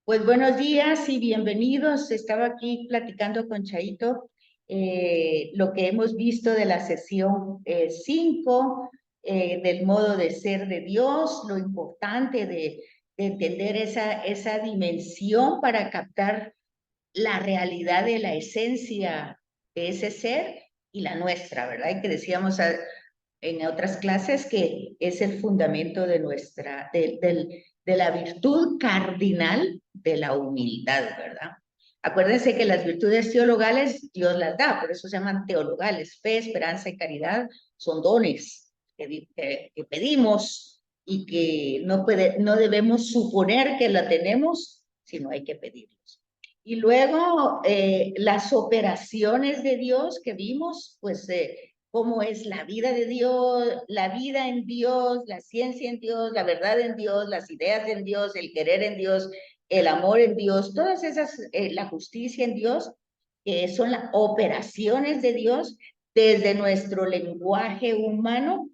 Pues buenos días y bienvenidos. Estaba aquí platicando con Chaito lo que hemos visto de la sesión 5 del modo de ser de Dios, lo importante de entender esa dimensión para captar la realidad de la esencia de ese ser y la nuestra, ¿verdad? Y que decíamos en otras clases que es el fundamento de de la virtud cardinal de la humildad, ¿verdad? Acuérdense que las virtudes teologales Dios las da, por eso se llaman teologales. Fe, esperanza y caridad son dones que pedimos y que no debemos suponer que la tenemos, sino hay que pedirlos. Y luego las operaciones de Dios que vimos, pues cómo es la vida de Dios, la vida en Dios, la ciencia en Dios, la verdad en Dios, las ideas en Dios, el querer en Dios, el amor en Dios, todas esas, la justicia en Dios, son las operaciones de Dios desde nuestro lenguaje humano,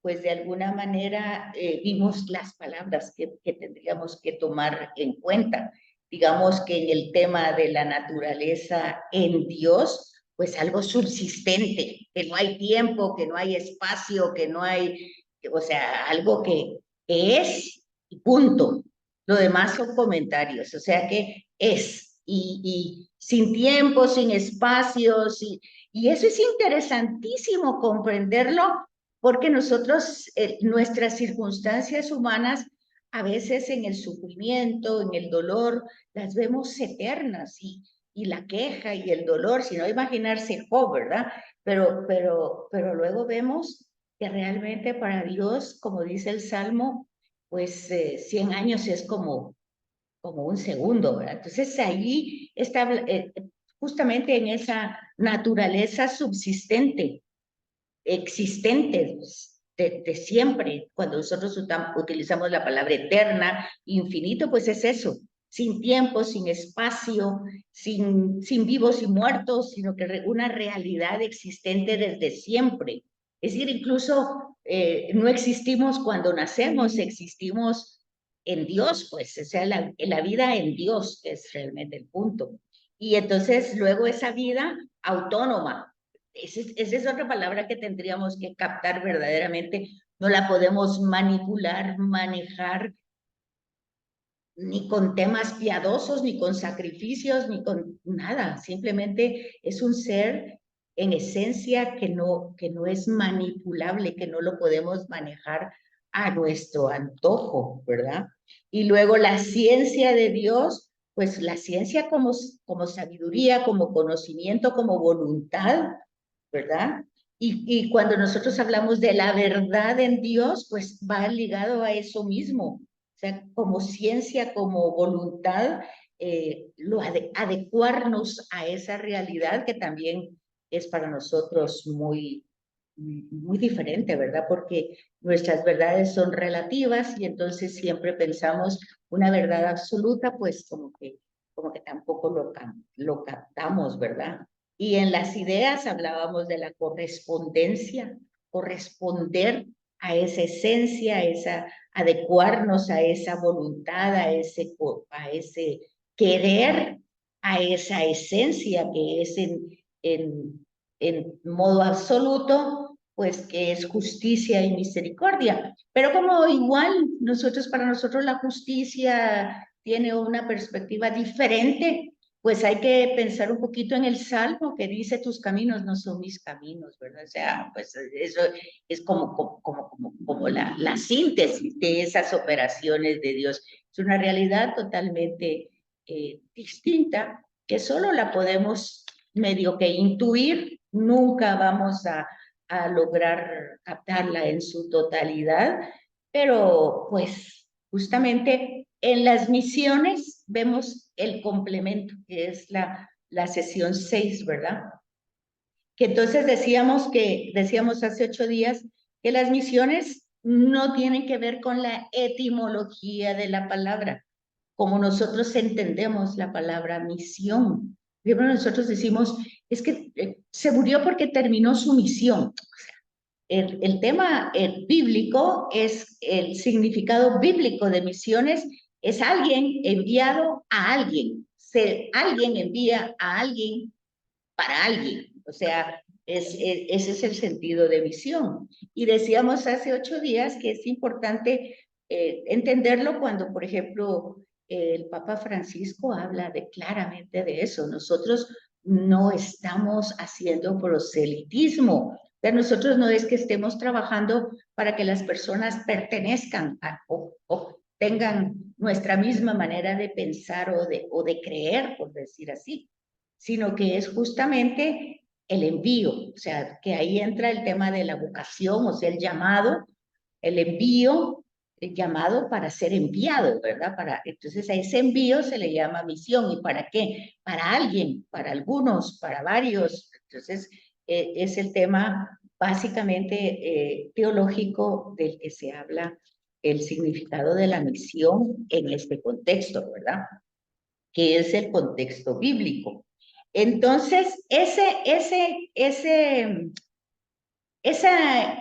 pues de alguna manera vimos las palabras que tendríamos que tomar en cuenta. Digamos que en el tema de la naturaleza en Dios, pues algo subsistente, que no hay tiempo, que no hay espacio, que no hay, o sea, algo que es y punto. Lo demás son comentarios, o sea que es, y sin tiempo, sin espacios, y eso es interesantísimo comprenderlo porque nosotros, nuestras circunstancias humanas, a veces en el sufrimiento, en el dolor, las vemos eternas y la queja y el dolor, si no imaginarse Job, ¿verdad? Pero luego vemos que realmente para Dios, como dice el Salmo, pues 100 años es como un segundo, ¿verdad? Entonces ahí está justamente en esa naturaleza subsistente existentes de siempre. Cuando nosotros utilizamos la palabra eterna, infinito, pues es eso, sin tiempo, sin espacio, sin vivos y muertos, sino que una realidad existente desde siempre. Es decir, incluso no existimos cuando nacemos, existimos en Dios, pues, o sea, la vida en Dios es realmente el punto. Y entonces luego esa vida autónoma, esa es otra palabra que tendríamos que captar verdaderamente. No la podemos manipular, manejar, ni con temas piadosos, ni con sacrificios, ni con nada. Simplemente es un ser en esencia que no es manipulable, que no lo podemos manejar a nuestro antojo, ¿verdad? Y luego la ciencia de Dios, pues la ciencia como sabiduría, como conocimiento, como voluntad, ¿verdad? Y cuando nosotros hablamos de la verdad en Dios, pues va ligado a eso mismo. O sea, como ciencia, como voluntad, adecuarnos a esa realidad que también es para nosotros muy diferente, ¿verdad? Porque nuestras verdades son relativas y entonces siempre pensamos una verdad absoluta, pues como que tampoco lo captamos, ¿verdad? Y en las ideas hablábamos de la correspondencia, corresponder a esa esencia, adecuarnos a esa voluntad, a ese querer, a esa esencia que es en modo absoluto, pues que es justicia y misericordia. Pero como igual para nosotros la justicia tiene una perspectiva diferente, pues hay que pensar un poquito en el Salmo que dice, tus caminos no son mis caminos, ¿verdad? O sea, pues eso es como la síntesis de esas operaciones de Dios. Es una realidad totalmente distinta que solo la podemos medio que intuir, nunca vamos a lograr captarla en su totalidad, pero pues justamente en las misiones vemos el complemento, que es la sesión 6, ¿verdad? Que entonces decíamos hace 8 días, que las misiones no tienen que ver con la etimología de la palabra, como nosotros entendemos la palabra misión. Primero nosotros decimos, es que se murió porque terminó su misión. El tema bíblico es el significado bíblico de misiones, Es alguien enviado a alguien. Alguien envía a alguien para alguien. O sea, ese es el sentido de misión. Y decíamos hace 8 días que es importante entenderlo cuando, por ejemplo, el Papa Francisco habla claramente de eso. Nosotros no estamos haciendo proselitismo. O sea, nosotros no es que estemos trabajando para que las personas pertenezcan o tengan nuestra misma manera de pensar o de creer, por decir así, sino que es justamente el envío, o sea, que ahí entra el tema de la vocación, o sea, el llamado, el envío, el llamado para ser enviado, ¿verdad? Entonces a ese envío se le llama misión. ¿Y para qué? Para alguien, para algunos, para varios. Entonces es el tema básicamente teológico del que se habla el significado de la misión en este contexto, ¿verdad? Que es el contexto bíblico. Entonces, esa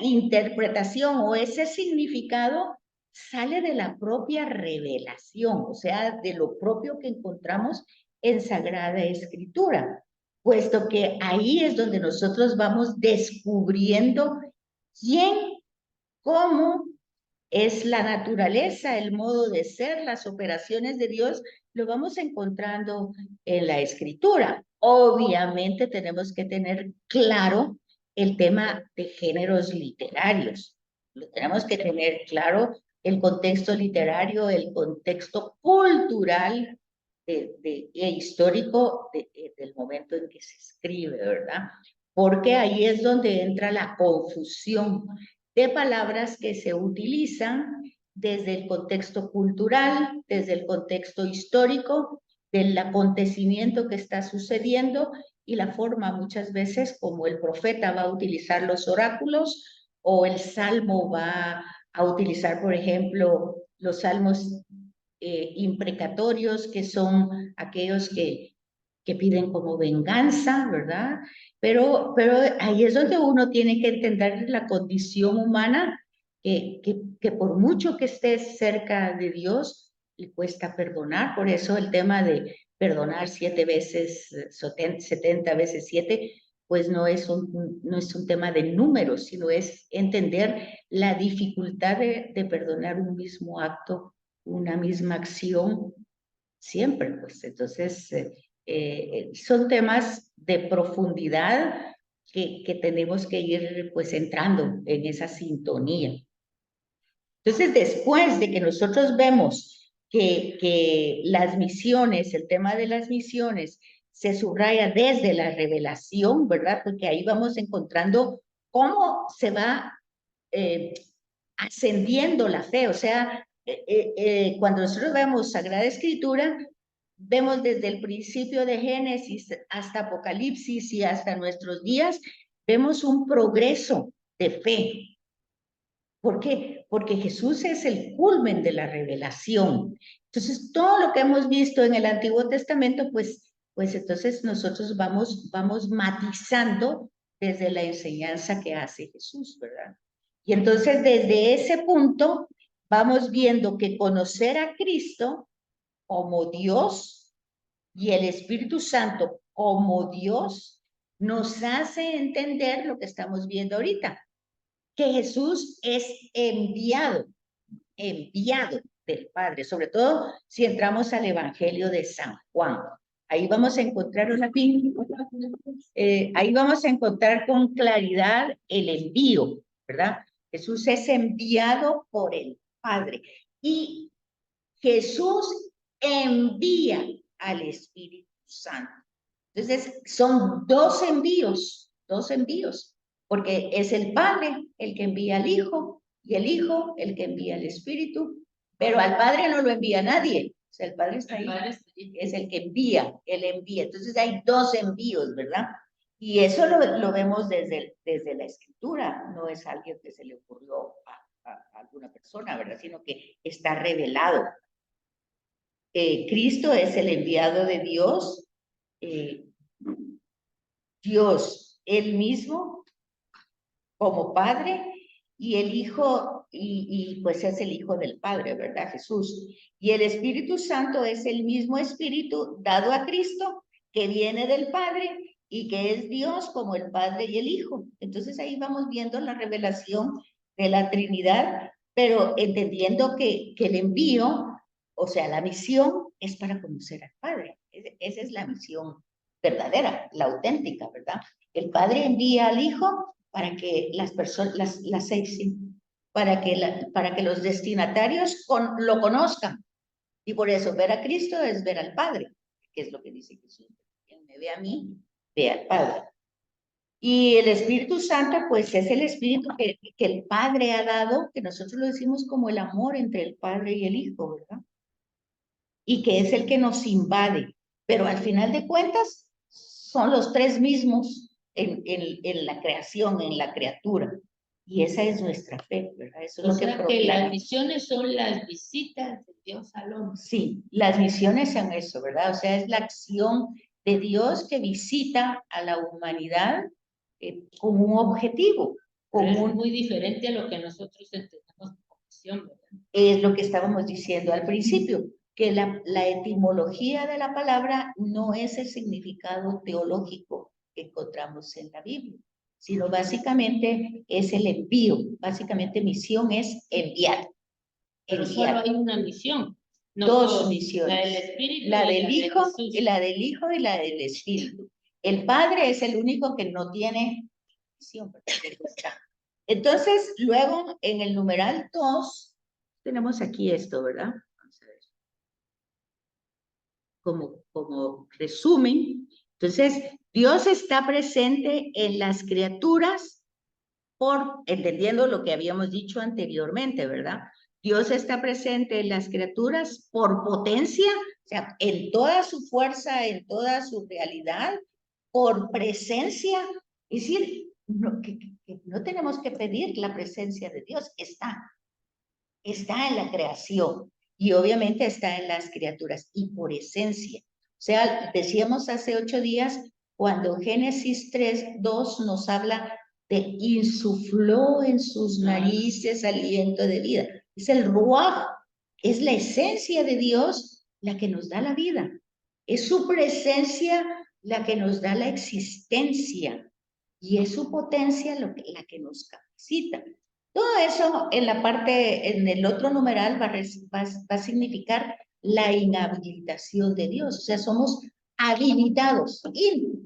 interpretación o ese significado sale de la propia revelación, o sea, de lo propio que encontramos en Sagrada Escritura, puesto que ahí es donde nosotros vamos descubriendo quién, cómo es la naturaleza, el modo de ser, las operaciones de Dios, lo vamos encontrando en la Escritura. Obviamente tenemos que tener claro el tema de géneros literarios. Lo tenemos que tener claro el contexto literario, el contexto cultural e histórico del momento en que se escribe, ¿verdad? Porque ahí es donde entra la confusión de palabras que se utilizan desde el contexto cultural, desde el contexto histórico, del acontecimiento que está sucediendo y la forma muchas veces como el profeta va a utilizar los oráculos o el salmo va a utilizar, por ejemplo, los salmos imprecatorios, que son aquellos que piden como venganza, ¿verdad? Pero ahí es donde uno tiene que entender la condición humana, que por mucho que esté cerca de Dios, le cuesta perdonar. Por eso el tema de perdonar 7 veces, 70 veces 7, pues no es un tema de números, sino es entender la dificultad de perdonar un mismo acto, una misma acción, siempre, pues. Entonces, son temas de profundidad que tenemos que ir, pues, entrando en esa sintonía. Entonces, después de que nosotros vemos que las misiones, el tema de las misiones, se subraya desde la revelación, ¿verdad? Porque ahí vamos encontrando cómo se va eh, ascendiendo la fe. O sea, cuando nosotros vemos Sagrada Escritura, vemos desde el principio de Génesis hasta Apocalipsis y hasta nuestros días, vemos un progreso de fe. ¿Por qué? Porque Jesús es el culmen de la revelación. Entonces, todo lo que hemos visto en el Antiguo Testamento, pues entonces nosotros vamos matizando desde la enseñanza que hace Jesús, ¿verdad? Y entonces desde ese punto vamos viendo que conocer a Cristo como Dios y el Espíritu Santo como Dios nos hace entender lo que estamos viendo ahorita, que Jesús es enviado del Padre, sobre todo si entramos al Evangelio de San Juan. Ahí vamos a encontrar ahí vamos a encontrar con claridad el envío, ¿verdad? Jesús es enviado por el Padre y Jesús envía al Espíritu Santo. Entonces, son dos envíos, porque es el Padre el que envía al Hijo y el Hijo el que envía al Espíritu, pero al Padre no lo envía nadie. O sea, el Padre está ahí, es el que envía, él envía. Entonces hay dos envíos, ¿verdad? Y eso lo vemos desde la Escritura, no es alguien que se le ocurrió a alguna persona, ¿verdad? Sino que está revelado. Cristo es el enviado de Dios, Dios él mismo como Padre, y el Hijo y pues es el Hijo del Padre, ¿verdad? Jesús. Y el Espíritu Santo es el mismo Espíritu dado a Cristo que viene del Padre y que es Dios como el Padre y el Hijo. Entonces ahí vamos viendo la revelación de la Trinidad, pero entendiendo que el envío, o sea, la misión es para conocer al Padre. Esa es la misión verdadera, la auténtica, ¿verdad? El Padre envía al Hijo para que las personas, las seis, para que los destinatarios lo conozcan. Y por eso ver a Cristo es ver al Padre, que es lo que dice Jesús. Quien me ve a mí, ve al Padre. Y el Espíritu Santo, pues es el Espíritu que el Padre ha dado, que nosotros lo decimos como el amor entre el Padre y el Hijo, ¿verdad? Y que es el que nos invade. Pero al final de cuentas, son los tres mismos en la creación, en la criatura. Y esa es nuestra fe, ¿verdad? Eso es O lo que sea que proclama. las misiones son las visitas de Dios al hombre. Sí, las misiones son eso, ¿verdad? O sea, es la acción de Dios que visita a la humanidad con un objetivo. Pero es muy diferente a lo que nosotros entendemos como misión, ¿verdad? Es lo que estábamos diciendo al principio, que la etimología de la palabra no es el significado teológico que encontramos en la Biblia, sino básicamente es el envío. Básicamente misión es enviar. Pero solo hay una misión. No Dos misiones. La del Espíritu la y del la de Hijo, Jesús. y la del Hijo y la del Espíritu. El Padre es el único que no tiene misión. Entonces, luego en el numeral 2, tenemos aquí esto, ¿verdad? Vamos a ver. Como resumen. Entonces, Dios está presente en las criaturas entendiendo lo que habíamos dicho anteriormente, ¿verdad? Dios está presente en las criaturas por potencia, o sea, en toda su fuerza, en toda su realidad, por presencia. Es decir, que no tenemos que pedir la presencia de Dios, está en la creación y obviamente está en las criaturas y por esencia. O sea, decíamos hace 8 días, cuando Génesis 3:2 nos habla de insufló en sus narices aliento de vida. Es el ruaj, es la esencia de Dios la que nos da la vida. Es su presencia la que nos da la existencia y es su potencia la que nos capacita. Todo eso en la parte, en el otro numeral va a significar la inhabilitación de Dios. O sea, somos habilitados,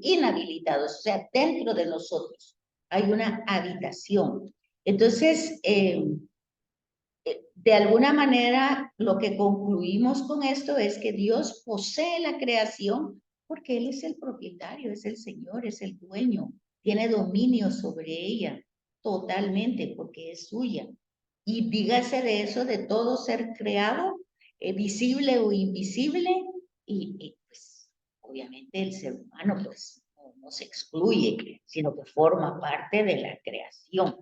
inhabilitados, o sea, dentro de nosotros hay una habitación. Entonces, de alguna manera, lo que concluimos con esto es que Dios posee la creación porque Él es el propietario, es el Señor, es el dueño, tiene dominio sobre ella totalmente porque es suya. Y dígase de eso, de todo ser creado, visible o invisible, y pues obviamente el ser humano pues no se excluye, sino que forma parte de la creación,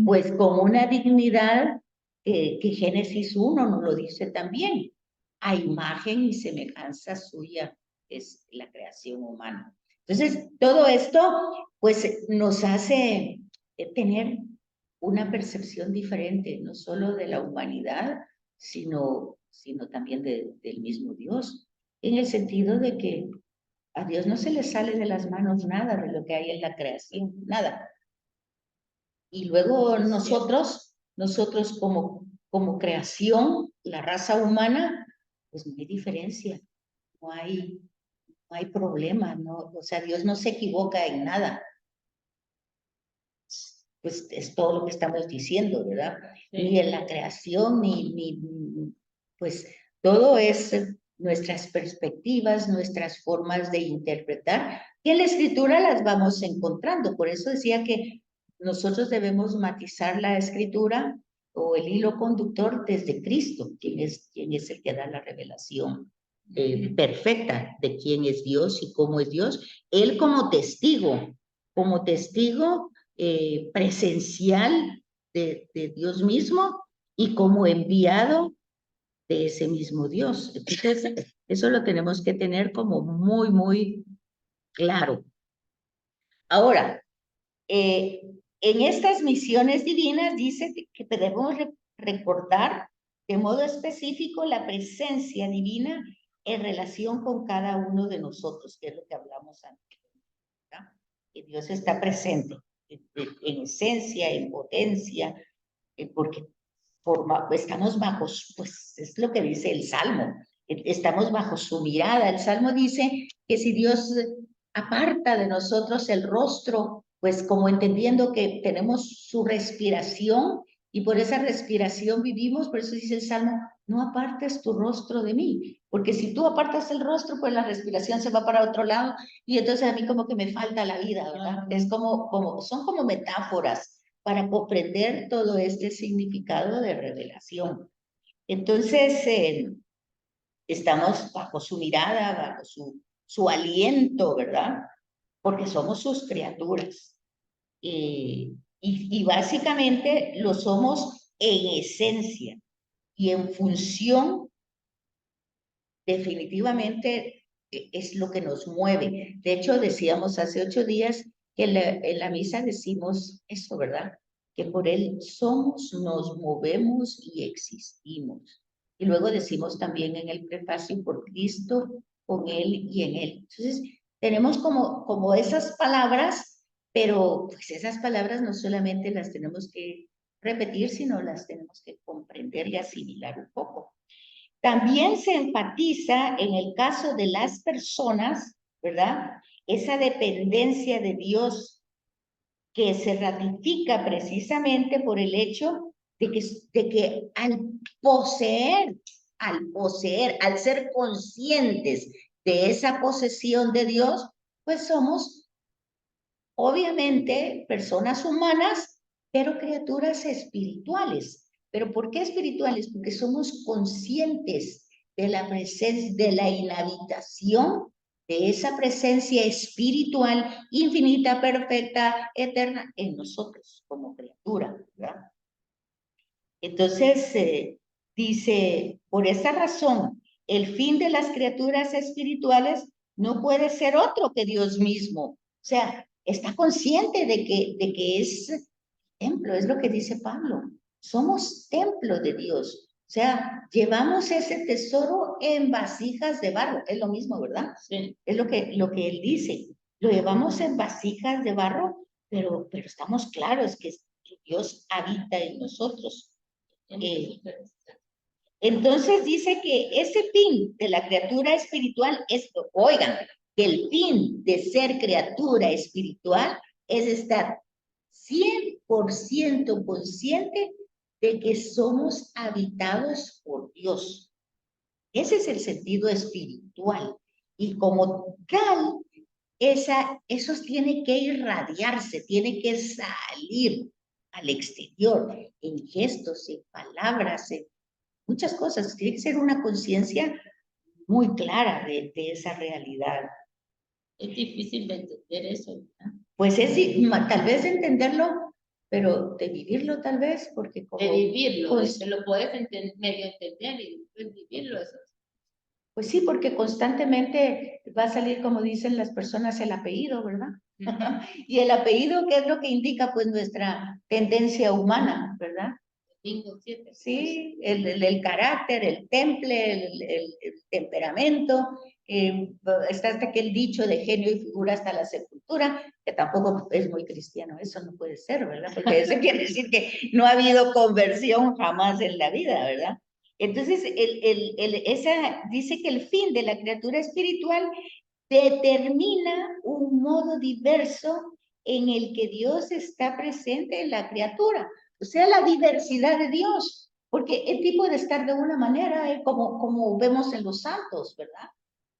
pues con una dignidad que Génesis 1 nos lo dice también, a imagen y semejanza suya es la creación humana. Entonces, todo esto pues nos hace tener una percepción diferente, no solo de la humanidad, sino también del mismo Dios, en el sentido de que a Dios no se le sale de las manos nada de lo que hay en la creación, nada. Y luego nosotros como creación, la raza humana, pues no hay diferencia, no hay problema, no, o sea, Dios no se equivoca en nada. Pues es todo lo que estamos diciendo, ¿verdad? Sí. Ni en la creación, pues todo es nuestras perspectivas, nuestras formas de interpretar, y en la escritura las vamos encontrando. Por eso decía que nosotros debemos matizar la escritura o el hilo conductor desde Cristo, quien es el que da la revelación perfecta de quién es Dios y cómo es Dios. Él como testigo presencial de Dios mismo y como enviado de ese mismo Dios. Entonces, eso lo tenemos que tener como muy, muy claro. Ahora, en estas misiones divinas dice que debemos recordar de modo específico la presencia divina en relación con cada uno de nosotros, que es lo que hablamos antes, ¿verdad? Que Dios está presente en esencia, en potencia, porque estamos bajo, pues es lo que dice el Salmo, estamos bajo su mirada. El Salmo dice que si Dios aparta de nosotros el rostro, pues como entendiendo que tenemos su respiración y por esa respiración vivimos, por eso dice el Salmo, no apartes tu rostro de mí, porque si tú apartas el rostro, pues la respiración se va para otro lado y entonces a mí como que me falta la vida, ¿verdad? Es son como metáforas para comprender todo este significado de revelación. Entonces, estamos bajo su mirada, bajo su aliento, ¿verdad? Porque somos sus criaturas. Y básicamente lo somos en esencia y en función, definitivamente es lo que nos mueve. De hecho, decíamos hace 8 días que en la misa decimos eso, ¿verdad? Que por Él somos, nos movemos y existimos. Y luego decimos también en el prefacio, por Cristo, con Él y en Él. Entonces, tenemos como esas palabras, pero pues esas palabras no solamente las tenemos que repetir, sino las tenemos que comprender y asimilar un poco. También se enfatiza en el caso de las personas, ¿verdad? Esa dependencia de Dios que se ratifica precisamente por el hecho de que al ser conscientes de esa posesión de Dios, pues somos obviamente personas humanas, pero criaturas espirituales. ¿Pero por qué espirituales? Porque somos conscientes de la presencia, de la inhabitación de esa presencia espiritual infinita, perfecta, eterna en nosotros como criatura, ¿verdad? Entonces, dice, por esa razón, el fin de las criaturas espirituales no puede ser otro que Dios mismo. O sea, está consciente de que es templo, es lo que dice Pablo. Somos templo de Dios. O sea, llevamos ese tesoro en vasijas de barro. Es lo mismo, ¿verdad? Sí. Es lo que él dice. Lo llevamos en vasijas de barro, pero estamos claros que Dios habita en nosotros. Entonces dice que ese fin de la criatura espiritual es, oigan, que el fin de ser criatura espiritual es estar 100% consciente de que somos habitados por Dios. Ese es el sentido espiritual. Y como tal, eso tiene que irradiarse, tiene que salir al exterior, en gestos, en palabras, en muchas cosas. Tiene que ser una conciencia muy clara de esa realidad. Es difícil de entender eso, ¿verdad? Pues tal vez de entenderlo, pero de vivirlo tal vez, porque como... De vivirlo, pues, se lo puedes medio entender y después vivirlo. Eso. Pues sí, porque constantemente va a salir, como dicen las personas, el apellido, ¿verdad? Y el apellido, ¿qué es lo que indica? Pues nuestra tendencia humana, ¿verdad? Sí, el carácter, el temple, el temperamento. Está hasta aquel dicho de genio y figura hasta la sepultura, que tampoco es muy cristiano, eso no puede ser, ¿verdad? Porque eso quiere decir que no ha habido conversión jamás en la vida, ¿verdad? Entonces, esa dice que el fin de la criatura espiritual determina un modo diverso en el que Dios está presente en la criatura, o sea, la diversidad de Dios, porque el tipo de estar de una manera, como vemos en los santos, ¿verdad?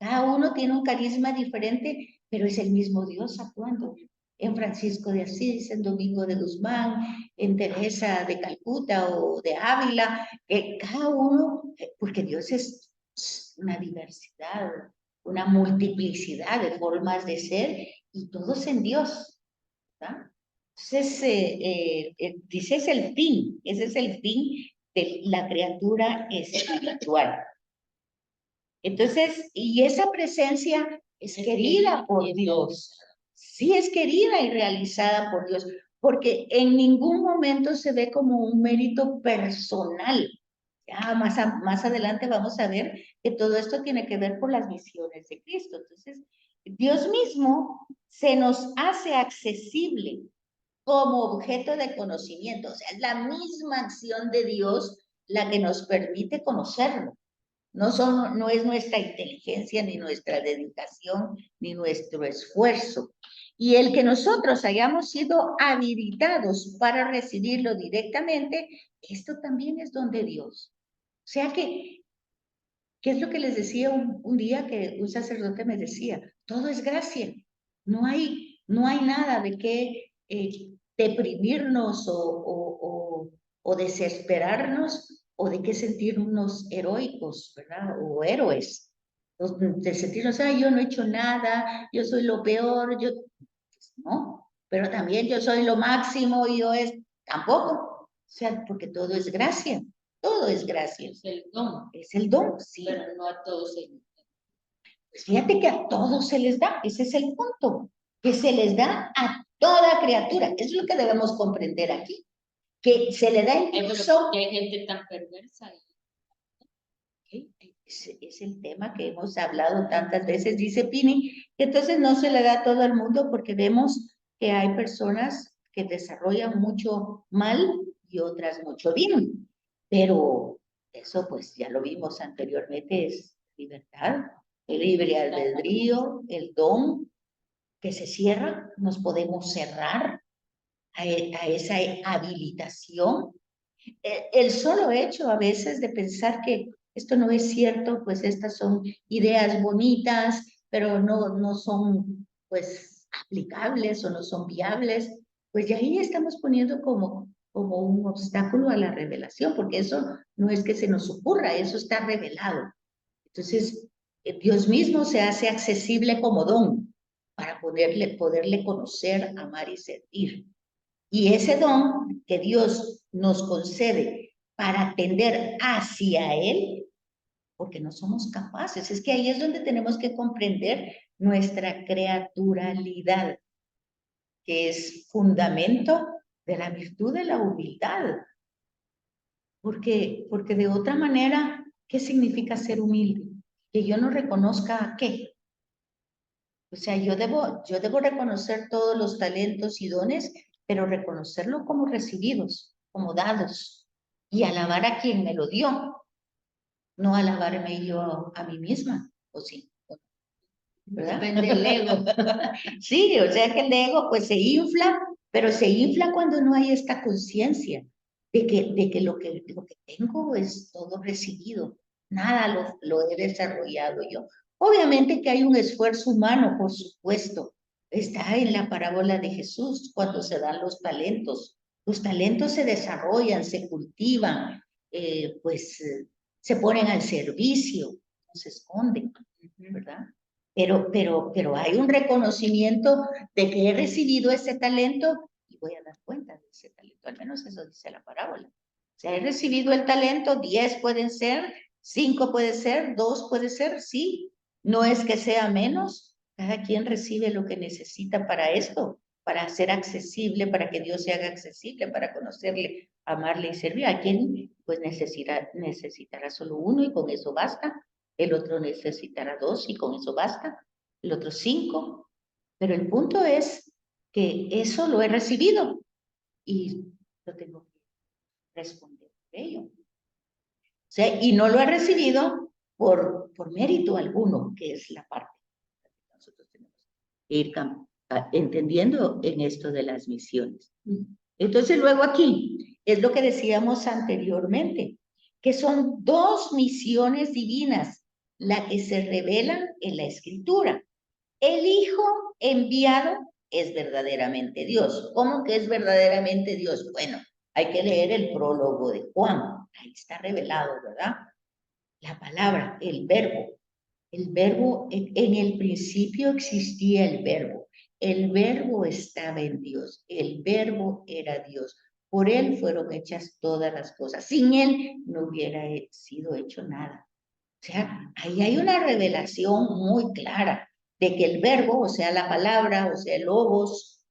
Cada uno tiene un carisma diferente, pero es el mismo Dios actuando. En Francisco de Asís, en Domingo de Guzmán, en Teresa de Calcuta o de Ávila, cada uno, porque Dios es una diversidad, una multiplicidad de formas de ser y todos en Dios, ¿verdad? Entonces, dice, ese es el fin de la criatura espiritual. Entonces, y esa presencia es querida por Dios. Sí, es querida y realizada por Dios. porque en ningún momento se ve como un mérito personal. Ya más adelante vamos a ver que todo esto tiene que ver con las misiones de Cristo. Entonces, Dios mismo se nos hace accesible como objeto de conocimiento. O sea, es la misma acción de Dios la que nos permite conocerlo. No es nuestra inteligencia, ni nuestra dedicación, ni nuestro esfuerzo. Y el que nosotros hayamos sido habilitados para recibirlo directamente, esto también es don de Dios. O sea que, ¿qué es lo que les decía un día que un sacerdote me decía? Todo es gracia. No hay nada de qué deprimirnos o desesperarnos o de qué sentirnos heroicos, ¿verdad? O héroes. De sentirnos, ay, yo no he hecho nada, yo soy lo peor, yo, pues, no, pero también yo soy lo máximo y yo es, tampoco. O sea, porque todo es gracia, todo es gracia. Es el don, Es el don, sí. pero no a todos se les da. Pues fíjate que a todos se les da, ese es el punto, que se les da a toda criatura. Eso es lo que debemos comprender aquí, que se le da incluso. Hay gente tan perversa. Es el tema que hemos hablado tantas veces, dice Pini, que entonces no se le da a todo el mundo porque vemos que hay personas que desarrollan mucho mal y otras mucho bien. Pero eso pues ya lo vimos anteriormente, es libertad, el libre albedrío, el don que se cierra, nos podemos cerrar a esa habilitación. El solo hecho a veces de pensar que esto no es cierto, pues estas son ideas bonitas, pero no son pues aplicables o no son viables, pues ya ahí estamos poniendo como un obstáculo a la revelación, porque eso no es que se nos ocurra, eso está revelado. Entonces, Dios mismo se hace accesible como don para poderle conocer, amar y servir. Y ese don que Dios nos concede para tender hacia Él, porque no somos capaces, es que ahí es donde tenemos que comprender nuestra creaturalidad, que es fundamento de la virtud de la humildad. Porque de otra manera, ¿qué significa ser humilde? Que yo no reconozca qué. O sea, yo debo reconocer todos los talentos y dones, pero reconocerlo como recibidos, como dados, y alabar a quien me lo dio, no alabarme yo a mí misma, ¿o sí? ¿Verdad? Depende del ego. Sí, o sea que el ego pues se infla, pero se infla cuando no hay esta conciencia de que lo que tengo es todo recibido, nada lo he desarrollado yo. Obviamente que hay un esfuerzo humano, por supuesto. Está en la parábola de Jesús cuando se dan los talentos. Los talentos se desarrollan, se cultivan, se ponen al servicio, no se esconden, ¿verdad? Pero hay un reconocimiento de que he recibido ese talento y voy a dar cuenta de ese talento, al menos eso dice la parábola. O sea, he recibido el talento, 10 pueden ser, 5 puede ser, 2 puede ser, sí. No es que sea menos, cada quien recibe lo que necesita para esto, para ser accesible, para que Dios se haga accesible, para conocerle, amarle y servir. A quien pues necesitará solo uno y con eso basta. El otro necesitará 2 y con eso basta. El otro 5. Pero el punto es que eso lo he recibido y lo tengo que responder por ello. O sea, y no lo he recibido por mérito alguno, que es la parte que nosotros tenemos que ir entendiendo en esto de las misiones. Entonces, luego aquí es lo que decíamos anteriormente, que son 2 misiones divinas las que se revelan en la Escritura. El Hijo enviado es verdaderamente Dios. ¿Cómo que es verdaderamente Dios? Bueno, hay que leer el prólogo de Juan. Ahí está revelado, ¿verdad? La palabra, el verbo. El verbo, en el principio existía el verbo. El verbo estaba en Dios. El verbo era Dios. Por él fueron hechas todas las cosas. Sin él no hubiera sido hecho nada. O sea, ahí hay una revelación muy clara de que el verbo, o sea, la palabra, o sea, el logos,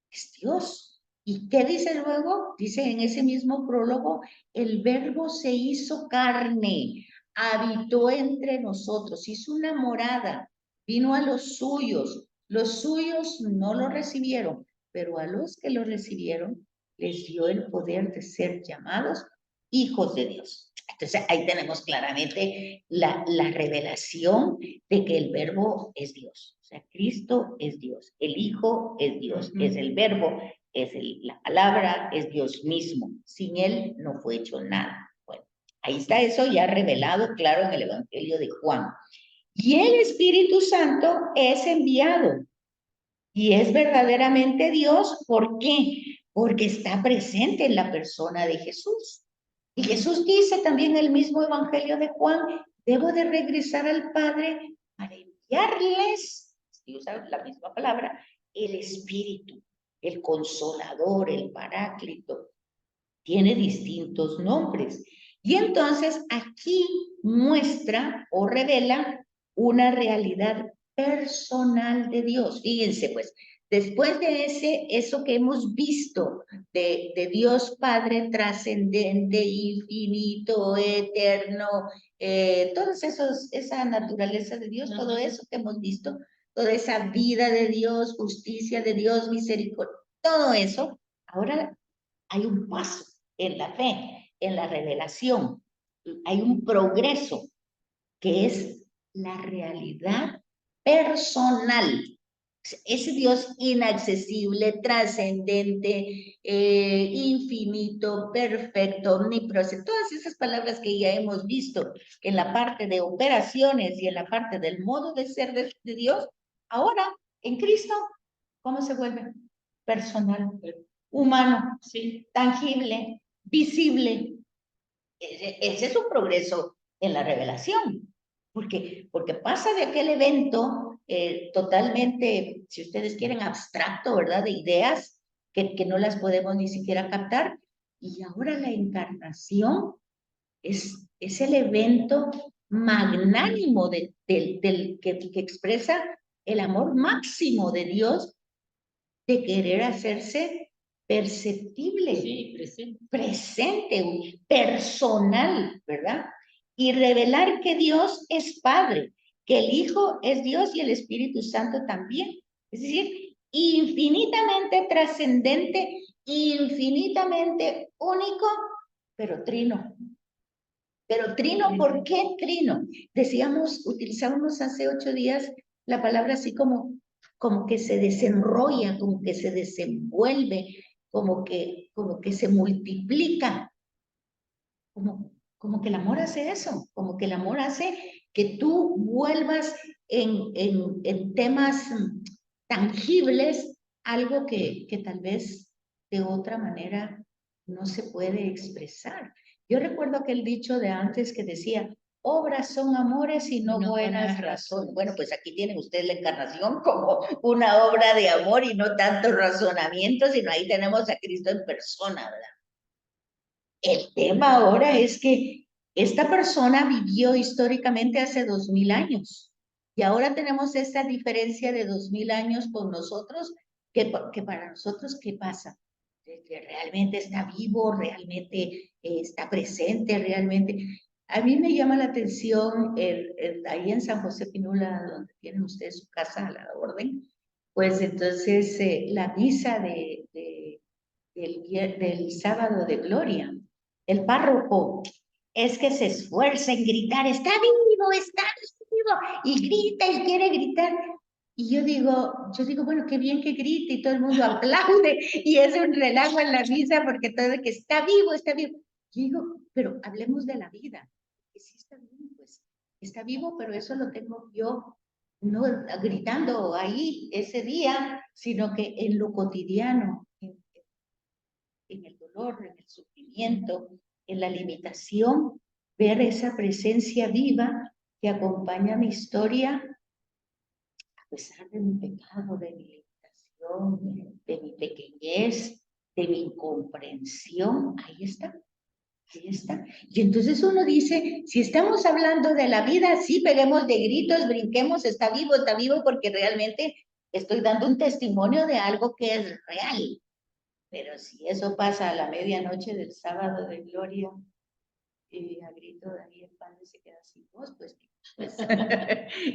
es Dios. ¿Y qué dice luego? Dice en ese mismo prólogo, el verbo se hizo carne, habitó entre nosotros, hizo una morada, vino a los suyos no lo recibieron, pero a los que lo recibieron les dio el poder de ser llamados hijos de Dios. Entonces ahí tenemos claramente la revelación de que el verbo es Dios. O sea, Cristo es Dios, el Hijo es Dios, es el verbo, la palabra, es Dios mismo. Sin Él no fue hecho nada. Bueno, ahí está eso ya revelado, claro, en el Evangelio de Juan. Y el Espíritu Santo es enviado y es verdaderamente Dios. ¿Por qué? Porque está presente en la persona de Jesús. Y Jesús dice también en el mismo Evangelio de Juan, debo de regresar al Padre para enviarles, si usa la misma palabra, el Espíritu, el Consolador, el Paráclito. Tiene distintos nombres. Y entonces aquí muestra o revela una realidad personal de Dios. Fíjense pues, después de eso que hemos visto de Dios Padre trascendente, infinito, eterno, esa naturaleza de Dios, todo eso que hemos visto, toda esa vida de Dios, justicia de Dios, misericordia, todo eso, ahora hay un paso en la fe, en la revelación. Hay un progreso que es la realidad personal. Ese Dios inaccesible, trascendente, infinito, perfecto, omnipresente, todas esas palabras que ya hemos visto en la parte de operaciones y en la parte del modo de ser de Dios, ahora en Cristo, ¿cómo se vuelve? Personal, humano, sí, tangible, visible. Ese es un progreso en la revelación, porque pasa de aquel evento totalmente, si ustedes quieren, abstracto, ¿verdad? De ideas que no las podemos ni siquiera captar, y ahora la encarnación es el evento magnánimo que expresa el amor máximo de Dios de querer hacerse perceptible, sí, presente, personal, ¿verdad? Y revelar que Dios es Padre, que el Hijo es Dios y el Espíritu Santo también. Es decir, infinitamente trascendente, infinitamente único, pero trino. Pero trino, ¿por qué trino? Decíamos, utilizábamos hace 8 días la palabra así como que se desenrolla, como que se desenvuelve, como que se multiplica, como que el amor hace eso, como que el amor hace que tú vuelvas en temas tangibles algo que tal vez de otra manera no se puede expresar. Yo recuerdo aquel dicho de antes que decía, obras son amores y no buenas razones. Bueno, pues aquí tienen ustedes la encarnación como una obra de amor y no tanto razonamiento, sino ahí tenemos a Cristo en persona, ¿verdad? El tema ahora es que esta persona vivió históricamente hace 2000 años y ahora tenemos esta diferencia de 2000 años con nosotros, que para nosotros, ¿qué pasa? Que realmente está vivo, realmente está presente, realmente. A mí me llama la atención ahí en San José Pinula, donde tienen ustedes su casa a la orden, pues entonces la misa del sábado de gloria. El párroco es que se esfuerza en gritar, está vivo, y grita y quiere gritar. Y yo digo, bueno, qué bien que grite y todo el mundo aplaude y es un relajo en la misa porque todo el que está vivo, está vivo. Yo digo, pero hablemos de la vida, que sí está vivo, pues está vivo, pero eso lo tengo yo no gritando ahí ese día, sino que en lo cotidiano, en el dolor, en el sufrimiento, en la limitación, ver esa presencia viva que acompaña mi historia, a pesar de mi pecado, de mi limitación, de mi pequeñez, de mi incomprensión, ahí está. Ahí está. Y entonces uno dice, si estamos hablando de la vida, sí, peguemos de gritos, brinquemos, está vivo, porque realmente estoy dando un testimonio de algo que es real. Pero si eso pasa a la medianoche del sábado de gloria, y a grito de ahí el padre se queda sin voz, pues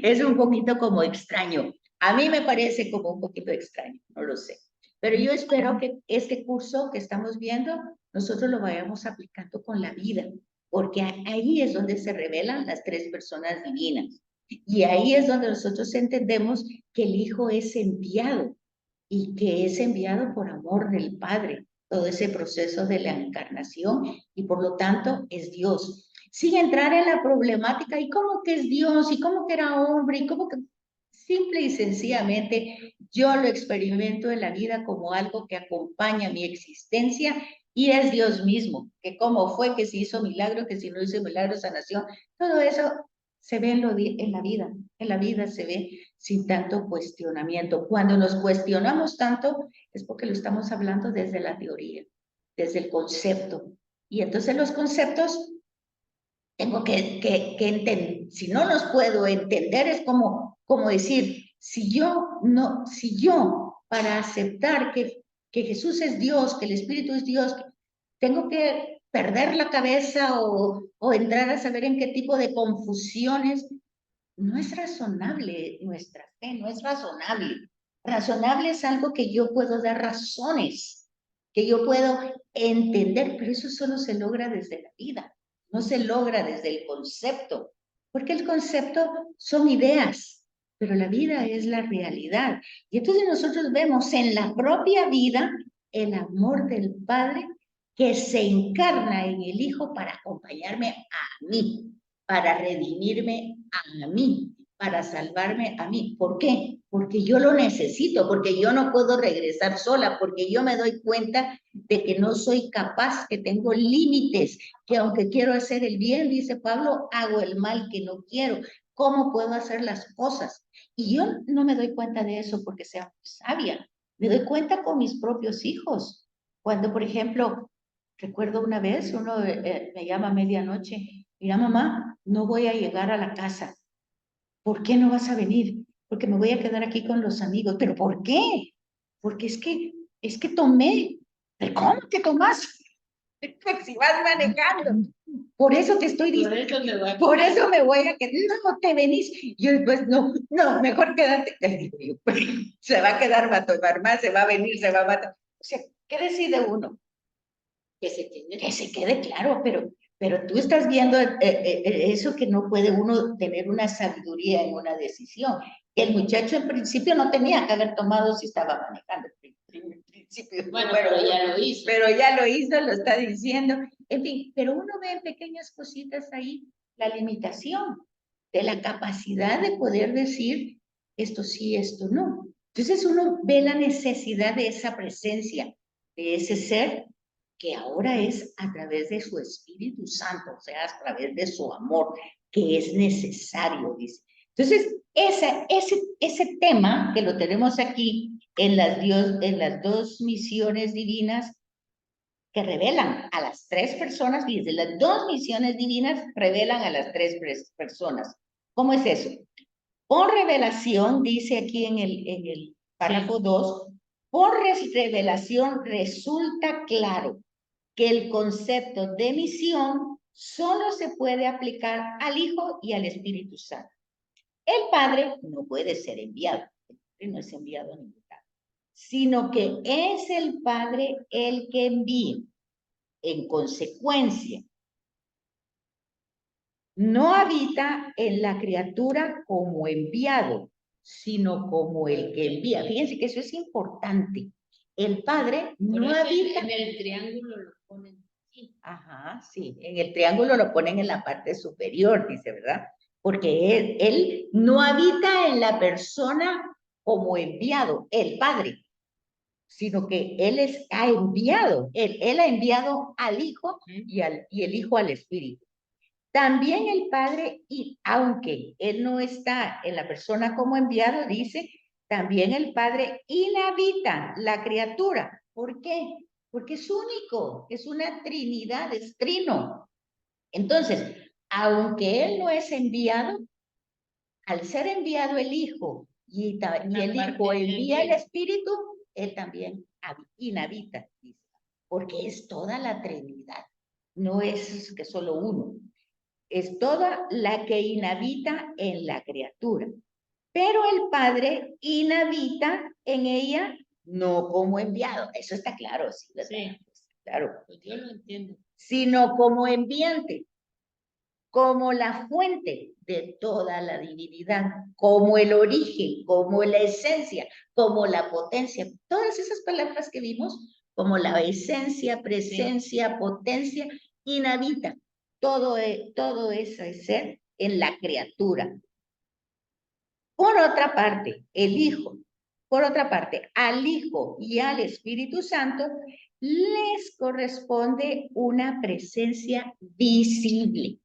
es un poquito como extraño. A mí me parece como un poquito extraño, no lo sé. Pero yo espero que este curso que estamos viendo, nosotros lo vayamos aplicando con la vida, porque ahí es donde se revelan las tres personas divinas. Y ahí es donde nosotros entendemos que el Hijo es enviado y que es enviado por amor del Padre, todo ese proceso de la encarnación y por lo tanto es Dios. Sin entrar en la problemática, ¿y cómo que es Dios? ¿Y cómo que era hombre? ¿Y cómo que...? Simple y sencillamente, yo lo experimento en la vida como algo que acompaña mi existencia y es Dios mismo, que cómo fue, que si hizo milagro, que si no hizo milagro, sanación, todo eso se ve en la vida se ve sin tanto cuestionamiento. Cuando nos cuestionamos tanto es porque lo estamos hablando desde la teoría, desde el concepto. Y entonces los conceptos tengo que entender, si no los puedo entender es como decir, si yo para aceptar que Jesús es Dios, que el Espíritu es Dios, tengo que perder la cabeza o entrar a saber en qué tipo de confusiones. No es razonable nuestra fe, no es razonable. Razonable es algo que yo puedo dar razones, que yo puedo entender, pero eso solo se logra desde la vida, no se logra desde el concepto, porque el concepto son ideas, pero la vida es la realidad. Y entonces nosotros vemos en la propia vida el amor del Padre que se encarna en el Hijo para acompañarme a mí, para redimirme a mí, para salvarme a mí. ¿Por qué? Porque yo lo necesito, porque yo no puedo regresar sola, porque yo me doy cuenta de que no soy capaz, que tengo límites, que aunque quiero hacer el bien, dice Pablo, hago el mal que no quiero. ¿Cómo puedo hacer las cosas? Y yo no me doy cuenta de eso porque sea sabia. Me doy cuenta con mis propios hijos. Cuando, por ejemplo, recuerdo una vez, uno me llama a medianoche, mira mamá, no voy a llegar a la casa. ¿Por qué no vas a venir? Porque me voy a quedar aquí con los amigos. ¿Pero por qué? Porque es que tomé. ¿Pero cómo que tomas? Si vas manejando. Por eso te estoy diciendo. Por eso me voy a quedar. No te venís. Yo después, no, mejor quédate. Se va a quedar, va a tomar más, se va a venir, se va a matar. O sea, ¿qué decide uno? Que se quede claro, pero tú estás viendo eso que no puede uno tener una sabiduría en una decisión. El muchacho en principio no tenía que haber tomado si estaba manejando. En principio, bueno, pero ya lo hizo. Pero ya lo hizo, lo está diciendo. En fin, pero uno ve en pequeñas cositas ahí la limitación de la capacidad de poder decir esto sí, esto no. Entonces uno ve la necesidad de esa presencia, de ese ser que ahora es a través de su Espíritu Santo, o sea, a través de su amor, que es necesario, dice. Entonces, ese tema que lo tenemos aquí en las dos misiones divinas que revelan a las tres personas, fíjense, las dos misiones divinas revelan a las tres personas. ¿Cómo es eso? Por revelación, dice aquí en el párrafo 2, por revelación resulta claro que el concepto de misión solo se puede aplicar al Hijo y al Espíritu Santo. El Padre no puede ser enviado, no es enviado a ningún lado, sino que es el Padre el que envía. En consecuencia, no habita en la criatura como enviado, sino como el que envía. Fíjense que eso es importante. El Padre no habita... En el triángulo lo ponen aquí. Ajá, sí, en el triángulo lo ponen en la parte superior, dice, ¿verdad? Porque él no habita en la persona como enviado, el Padre, sino que él ha enviado, él ha enviado al Hijo y el Hijo al Espíritu. También el Padre, y aunque Él no está en la persona como enviado, dice, también el Padre inhabita la criatura. ¿Por qué? Porque es único, es una trinidad, es trino. Entonces, aunque Él no es enviado, al ser enviado el Hijo y el Hijo envía el Espíritu, Él también inhabita, dice, porque es toda la Trinidad, no es que solo uno, es toda la que inhabita en la criatura. Pero el Padre inhabita en ella, no como enviado. Eso está claro, sí, ¿verdad? Sí. Claro. Pues yo lo entiendo. Sino como enviante, como la fuente de toda la divinidad, como el origen, como la esencia, como la potencia. Todas esas palabras que vimos, como la esencia, presencia, potencia, inhabita todo ese ser en la criatura. Por otra parte, el Hijo, por otra parte, al Hijo y al Espíritu Santo les corresponde una presencia visible,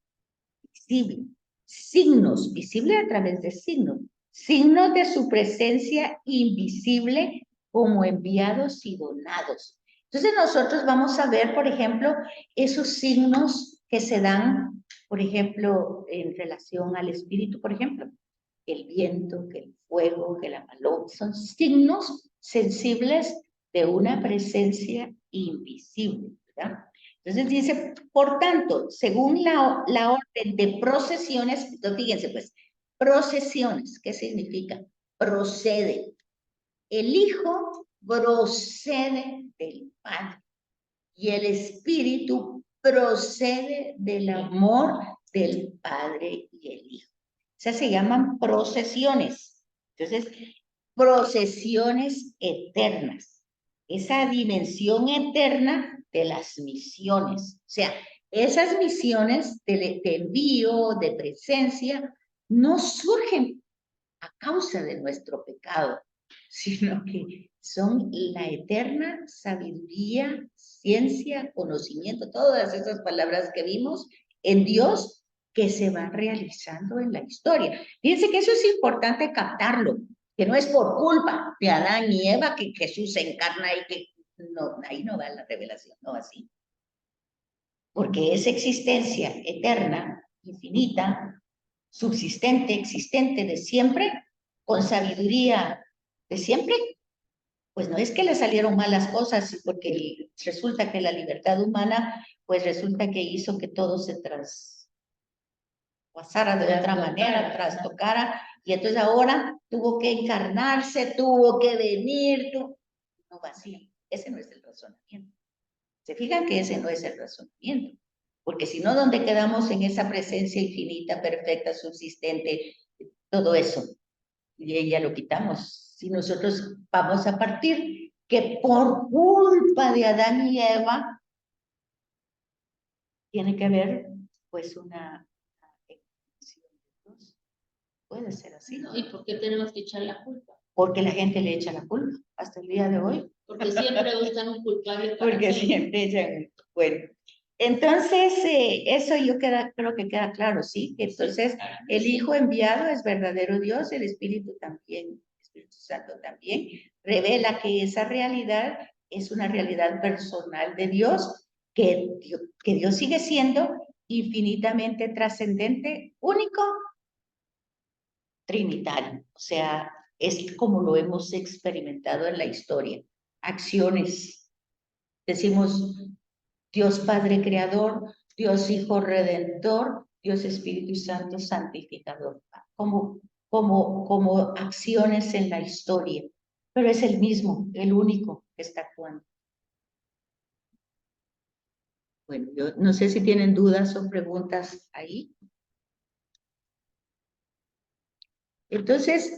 signos, visible a través de signos de su presencia invisible como enviados y donados. Entonces nosotros vamos a ver, por ejemplo, esos signos que se dan, por ejemplo, en relación al Espíritu, por ejemplo, el viento, que el fuego, que la paloma, son signos sensibles de una presencia invisible, ¿verdad? Entonces dice, por tanto, según la orden de procesiones, entonces fíjense pues, procesiones, ¿qué significa? Procede. El Hijo procede del Padre y el Espíritu procede del amor del Padre y el Hijo. O sea, se llaman procesiones. Entonces, procesiones eternas. Esa dimensión eterna de las misiones. O sea, esas misiones de envío, de presencia, no surgen a causa de nuestro pecado, sino que son la eterna sabiduría, ciencia, conocimiento, todas esas palabras que vimos en Dios que se van realizando en la historia. Fíjense que eso es importante captarlo, que no es por culpa de Adán y Eva que Jesús se encarna y que no, ahí no va la revelación, no así. Porque esa existencia eterna, infinita, subsistente, existente de siempre, con sabiduría de siempre, pues no es que le salieron malas cosas, porque resulta que la libertad humana, pues resulta que hizo que todo se traspasara de otra manera, trastocara, y entonces ahora tuvo que encarnarse, tuvo que venir, no vacío. Ese no es el razonamiento. Se fijan que ese no es el razonamiento. Porque si no, ¿dónde quedamos en esa presencia infinita, perfecta, subsistente, todo eso? Y ya lo quitamos. Si nosotros vamos a partir que por culpa de Adán y Eva tiene que haber pues una expiación de Dios. Puede ser así. No, ¿y por qué tenemos que echar la culpa? Porque la gente le echa la culpa hasta el día de hoy. Porque siempre buscan un culpable para Porque todo. siempre echan, bueno. Entonces, eso yo creo que queda claro, ¿sí? Entonces, el Hijo enviado es verdadero Dios, el Espíritu también, el Espíritu Santo también, revela que esa realidad es una realidad personal de Dios, que Dios sigue siendo infinitamente trascendente, único, trinitario. O sea, es como lo hemos experimentado en la historia. Acciones, decimos Dios Padre Creador, Dios Hijo Redentor, Dios Espíritu Santo Santificador, como acciones en la historia, pero es el mismo, el único que está actuando. Bueno, yo no sé si tienen dudas o preguntas ahí. Entonces,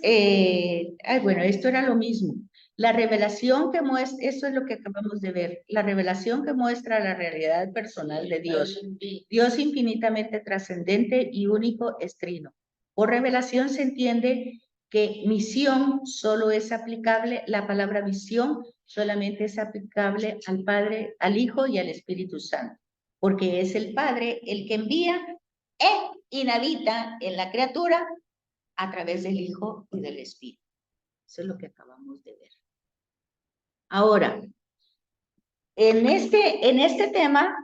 bueno, esto era lo mismo. La revelación que muestra, esto es lo que acabamos de ver, la revelación que muestra la realidad personal de Dios. Dios infinitamente trascendente y único es trino. Por revelación se entiende que misión solo es aplicable, la palabra misión solamente es aplicable al Padre, al Hijo y al Espíritu Santo, porque es el Padre el que envía e inhabita en la criatura a través del Hijo y del Espíritu. Eso es lo que acabamos de ver. Ahora, en este tema,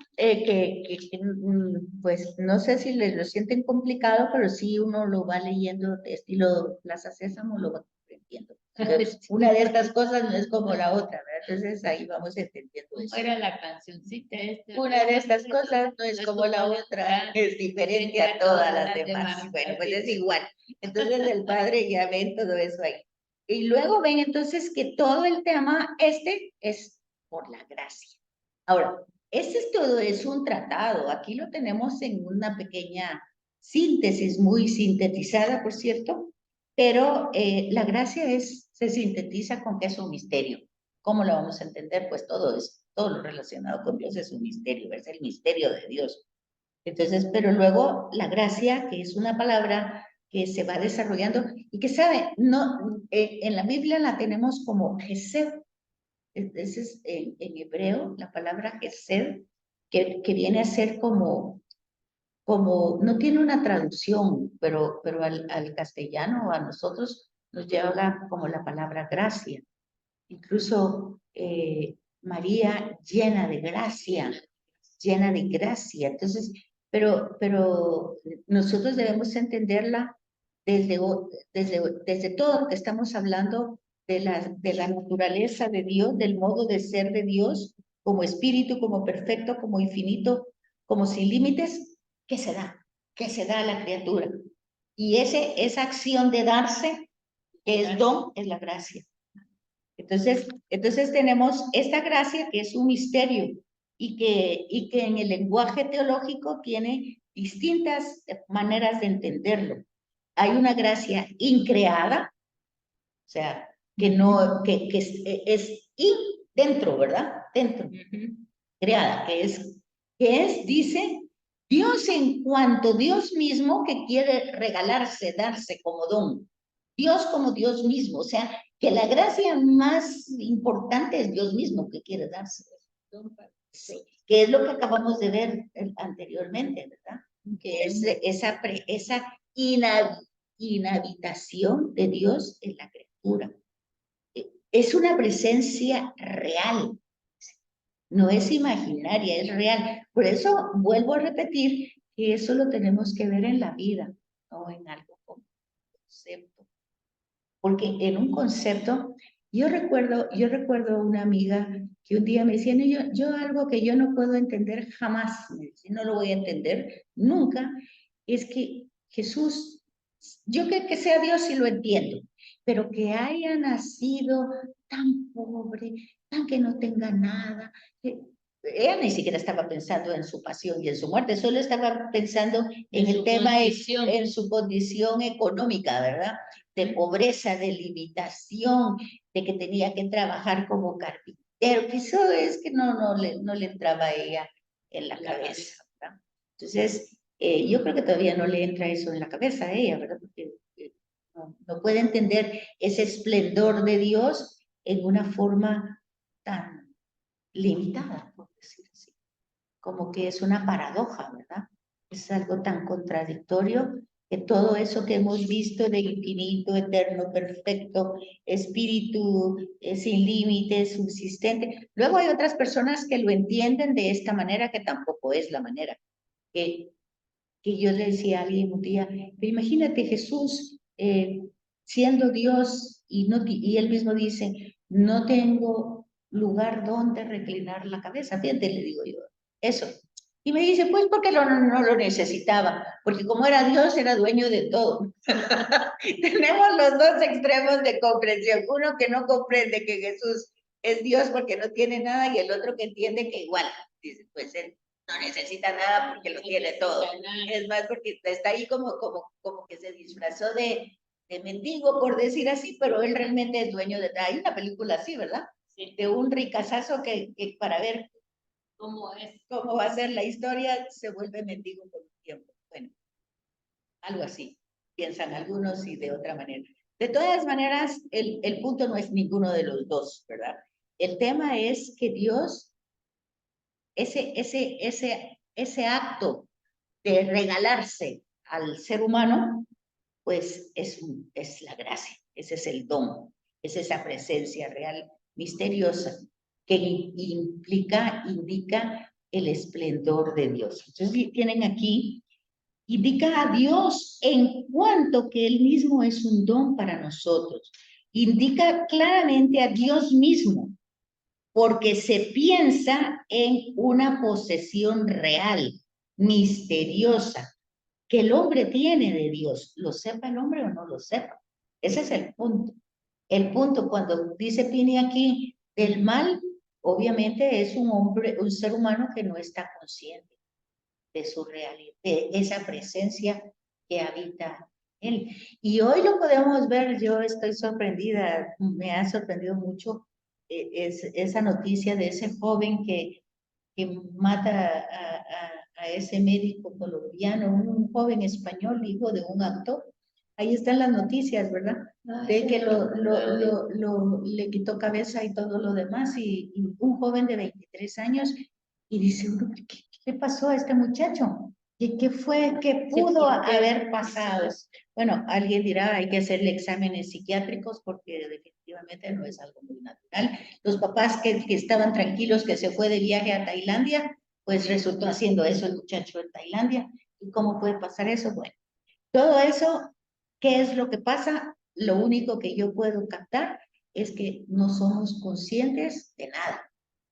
pues no sé si les lo sienten complicado, pero sí uno lo va leyendo de estilo Plaza Sésamo, lo va comprendiendo. Entonces, una de estas cosas no es como la otra, ¿verdad? Entonces ahí vamos entendiendo ¿Cómo eso. era la cancioncita Una de estas cosas no es como la otra, es diferente a todas las demás. Bueno, pues es igual. Entonces el Padre ya ven todo eso ahí. Y luego ven entonces que todo el tema es por la gracia. Ahora, todo es un tratado. Aquí lo tenemos en una pequeña síntesis, muy sintetizada, por cierto, pero la gracia se sintetiza con que es un misterio. ¿Cómo lo vamos a entender? Pues todo lo relacionado con Dios es un misterio, es el misterio de Dios. Entonces, pero luego la gracia, que es una palabra que se va desarrollando y que sabe, no, en la Biblia la tenemos como Gesed, ese es en hebreo la palabra Gesed, que viene a ser como, no tiene una traducción, pero al castellano, a nosotros, nos lleva como la palabra gracia. Incluso María llena de gracia, llena de gracia. Entonces, pero nosotros debemos entenderla desde todo lo que estamos hablando de la naturaleza de Dios, del modo de ser de Dios, como espíritu, como perfecto, como infinito, como sin límites, que se da a la criatura. Y esa acción de darse, que es don, es la gracia. Entonces tenemos esta gracia que es un misterio y que en el lenguaje teológico tiene distintas maneras de entenderlo. Hay una gracia increada, o sea, que es dentro, ¿verdad? Dentro, creada, dice, Dios en cuanto Dios mismo que quiere regalarse, darse como don. Dios como Dios mismo, o sea, que la gracia más importante es Dios mismo que quiere darse. Sí, que es lo que acabamos de ver anteriormente, ¿verdad? Que es esa inhabitación de Dios en la criatura. Es una presencia real, no es imaginaria, es real. Por eso vuelvo a repetir que eso lo tenemos que ver en la vida, no en algo como concepto. Porque en un concepto, yo recuerdo una amiga que un día me decía, no, yo algo que yo no puedo entender jamás, me dice, no lo voy a entender nunca, es que Jesús, yo que sea Dios sí lo entiendo, pero que haya nacido tan pobre, tan que no tenga nada, ella ni siquiera estaba pensando en su pasión y en su muerte, solo estaba pensando en el tema, en su condición económica, ¿verdad? De pobreza, de limitación, de que tenía que trabajar como carpintero, que eso es que no le entraba a ella en la cabeza, ¿verdad? Entonces, yo creo que todavía no le entra eso en la cabeza a ella, ¿verdad? Porque no puede entender ese esplendor de Dios en una forma tan limitada, por decir así. Como que es una paradoja, ¿verdad? Es algo tan contradictorio que todo eso que hemos visto de infinito, eterno, perfecto, espíritu sin límites, subsistente. Luego hay otras personas que lo entienden de esta manera, que tampoco es la manera. Que yo le decía a alguien un día, pero imagínate Jesús siendo Dios y él mismo dice, no tengo lugar donde reclinar la cabeza. Fíjate, le digo yo, eso. Y me dice, pues porque no lo necesitaba, porque como era Dios, era dueño de todo. Tenemos los dos extremos de comprensión. Uno que no comprende que Jesús es Dios porque no tiene nada y el otro que entiende que igual, dice, pues él no necesita nada porque lo tiene todo. Es más, porque está ahí como que se disfrazó de mendigo, por decir así, pero él realmente es dueño de... Hay una película así, ¿verdad? Sí. De un ricazazo que para ver cómo va a ser la historia, se vuelve mendigo por un tiempo. Bueno, algo así, piensan algunos y de otra manera. De todas maneras, el punto no es ninguno de los dos, ¿verdad? El tema es que Dios, ese acto de regalarse al ser humano, pues es la gracia, ese es el don, es esa presencia real, misteriosa, que indica el esplendor de Dios. Entonces tienen aquí, indica a Dios en cuanto que Él mismo es un don para nosotros. indica claramente a Dios mismo, porque se piensa en una posesión real, misteriosa, que el hombre tiene de Dios, lo sepa el hombre o no lo sepa. Ese es el punto. El punto cuando dice Pini aquí del mal, obviamente es un hombre, un ser humano que no está consciente de su realidad, de esa presencia que habita él. Y hoy lo podemos ver, yo estoy sorprendida, me ha sorprendido mucho esa noticia de ese joven que mata a ese médico colombiano, un joven español, hijo de un actor. Ahí están las noticias, ¿verdad? De que le quitó cabeza y todo lo demás, y un joven de 23 años, y dice, ¿qué le pasó a este muchacho? ¿Qué fue? ¿Qué pudo haber pasado? Bueno, alguien dirá, hay que hacerle exámenes psiquiátricos porque definitivamente no es algo muy natural. Los papás que estaban tranquilos que se fue de viaje a Tailandia, pues resultó haciendo eso el muchacho en Tailandia. ¿Y cómo puede pasar eso? Bueno, todo eso, ¿qué es lo que pasa? Lo único que yo puedo captar es que no somos conscientes de nada,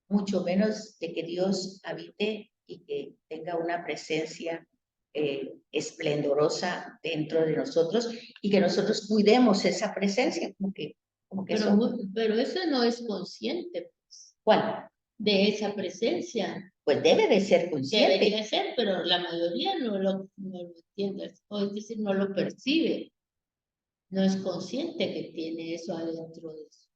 mucho menos de que Dios habite y que tenga una presencia esplendorosa dentro de nosotros y que nosotros cuidemos esa presencia, como que pero eso no es consciente, pues, ¿cuál? de esa presencia. Pues debe de ser consciente. Debería ser, pero la mayoría no lo entiende, o es decir, no lo percibe. No es consciente que tiene eso adentro de su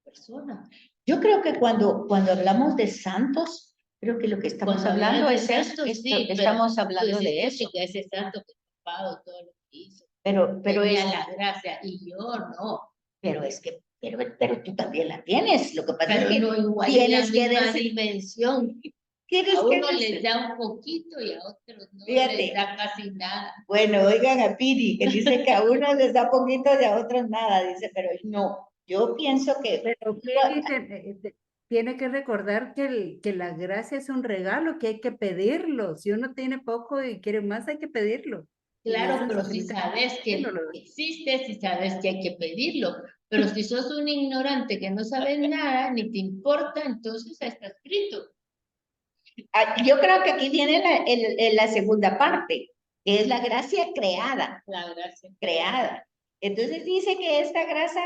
persona. Yo creo que cuando hablamos de santos, creo que lo que estamos Cuando hablando de es santos, esto, sí, estamos pero hablando tú de dices eso. que ese santo que tapado todo lo que hizo, Pero tenía es, la gracia, y yo no. pero tú también la tienes. Lo que pasa Pero es que no igual tienes en que la misma decir, dimensión. tienes A que uno les decir. da un poquito y a otros no Fíjate. les da casi nada. Bueno, oigan a Piri, que dice que a unos les da poquito y a otros nada, dice, pero no, yo pienso que... Pero Pili tiene que recordar que la gracia es un regalo, que hay que pedirlo. Si uno tiene poco y quiere más, hay que pedirlo. Claro, pero si sabes que existe, si sabes que hay que pedirlo. Pero si sos un ignorante que no sabes nada, ni te importa, entonces está escrito. Yo creo que aquí viene la segunda parte, que es la gracia creada. La gracia. Creada. Entonces dice que esta gracia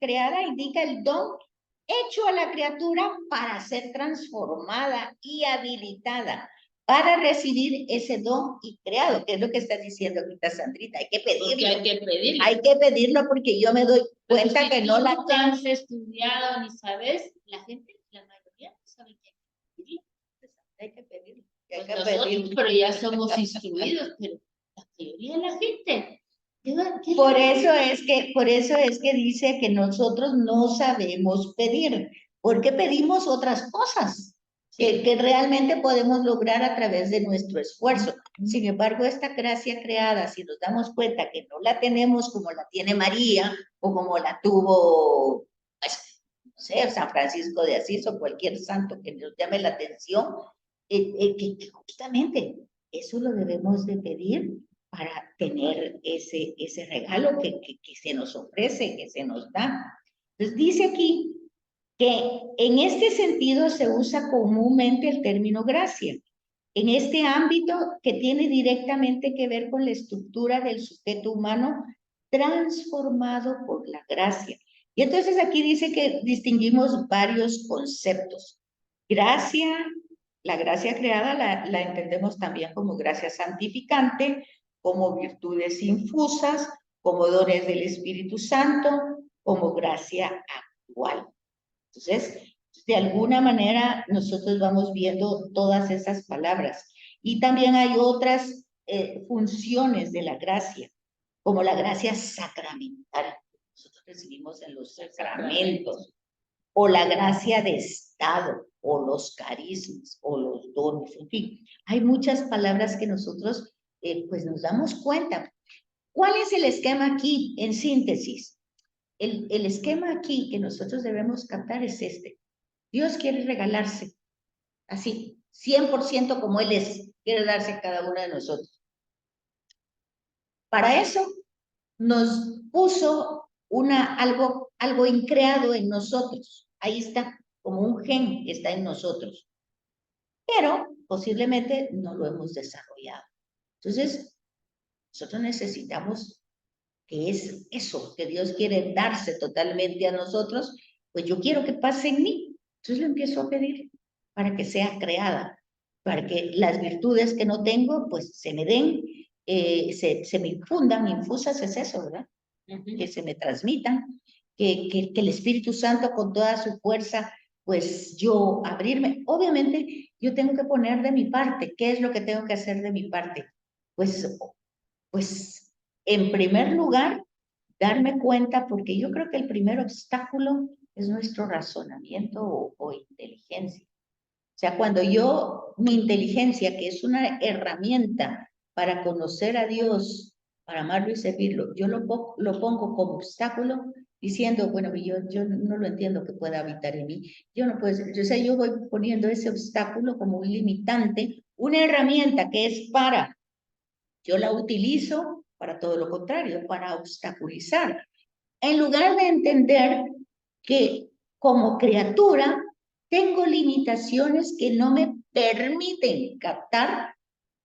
creada indica el don hecho a la criatura para ser transformada y habilitada para recibir ese don y creado, que es lo que está diciendo ahorita Sandrita, hay que pedirlo. Porque hay que pedirlo. Hay que pedirlo porque yo me doy cuenta si que no la nunca has estudiado ni sabes, la gente, la mayoría no sabe que hay que pedirlo. Hay que pedirlo. Pero ya somos instruidos, pero la mayoría de la gente. Por eso es que dice que nosotros no sabemos pedir, porque pedimos otras cosas que realmente podemos lograr a través de nuestro esfuerzo. Sin embargo, esta gracia creada, si nos damos cuenta que no la tenemos como la tiene María o como la tuvo, pues, no sé, San Francisco de Asís o cualquier santo que nos llame la atención, que justamente eso lo debemos de pedir para tener ese regalo que se nos ofrece, que se nos da. Entonces dice aquí que en este sentido se usa comúnmente el término gracia, en este ámbito que tiene directamente que ver con la estructura del sujeto humano transformado por la gracia. Y entonces aquí dice que distinguimos varios conceptos. Gracia, la gracia creada la entendemos también como gracia santificante, como virtudes infusas, como dones del Espíritu Santo, como gracia actual. Entonces, de alguna manera, nosotros vamos viendo todas esas palabras. Y también hay otras funciones de la gracia, como la gracia sacramental. Nosotros recibimos en los sacramentos, o la gracia de estado, o los carismas, o los dones, en fin. Hay muchas palabras que nosotros pues nos damos cuenta. ¿Cuál es el esquema aquí en síntesis? El esquema aquí que nosotros debemos captar es este. Dios quiere regalarse, así, 100% como Él es, quiere darse a cada uno de nosotros. Para eso nos puso algo algo increado en nosotros. Ahí está, como un gen que está en nosotros. Pero posiblemente no lo hemos desarrollado. Entonces, nosotros necesitamos que es eso, que Dios quiere darse totalmente a nosotros, pues yo quiero que pase en mí. Entonces lo empiezo a pedir para que sea creada, para que las virtudes que no tengo, pues se me den, se me infundan, infusas es eso, ¿verdad? Que se me transmitan, que el Espíritu Santo con toda su fuerza, pues yo abrirme. Obviamente yo tengo que poner de mi parte. ¿Qué es lo que tengo que hacer de mi parte? Pues en primer lugar, darme cuenta, porque yo creo que el primer obstáculo es nuestro razonamiento o inteligencia. O sea, cuando mi inteligencia, que es una herramienta para conocer a Dios, para amarlo y servirlo, yo lo pongo como obstáculo, diciendo, bueno, yo no lo entiendo que pueda habitar en mí. Yo no puedo, o sea, yo voy poniendo ese obstáculo como un limitante, una herramienta que es yo la utilizo para todo lo contrario, para obstaculizar. En lugar de entender que como criatura tengo limitaciones que no me permiten captar